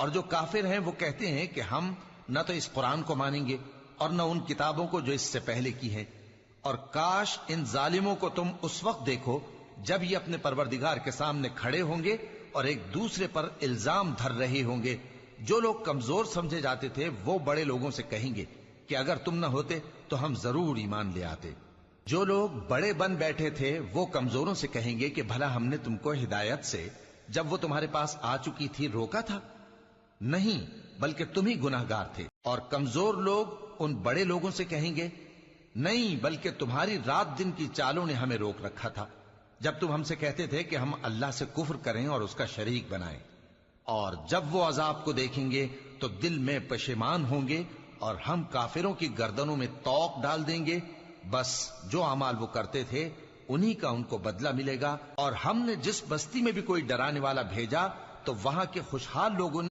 اور جو کافر ہیں وہ کہتے ہیں کہ ہم نہ تو اس قرآن کو مانیں گے اور نہ ان کتابوں کو جو اس سے پہلے کی ہیں، اور کاش ان ظالموں کو تم اس وقت دیکھو جب یہ اپنے پروردگار کے سامنے کھڑے ہوں گے اور ایک دوسرے پر الزام دھر رہے ہوں گے۔ جو لوگ کمزور سمجھے جاتے تھے وہ بڑے لوگوں سے کہیں گے کہ اگر تم نہ ہوتے تو ہم ضرور ایمان لے آتے۔ جو لوگ بڑے بن بیٹھے تھے وہ کمزوروں سے کہیں گے کہ بھلا ہم نے تم کو ہدایت سے جب وہ تمہارے پاس آ چکی تھی روکا تھا؟ نہیں، بلکہ تم ہی گناہگار تھے۔ اور کمزور لوگ ان بڑے لوگوں سے کہیں گے نہیں، بلکہ تمہاری رات دن کی چالوں نے ہمیں روک رکھا تھا جب تم ہم سے کہتے تھے کہ ہم اللہ سے کفر کریں اور اس کا شریک بنائیں۔ اور جب وہ عذاب کو دیکھیں گے تو دل میں پشیمان ہوں گے اور ہم کافروں کی گردنوں میں طوق ڈال دیں گے۔ بس جو اعمال وہ کرتے تھے انہی کا ان کو بدلہ ملے گا۔ اور ہم نے جس بستی میں بھی کوئی ڈرانے والا بھیجا تو وہاں کے خوشحال لوگوں نے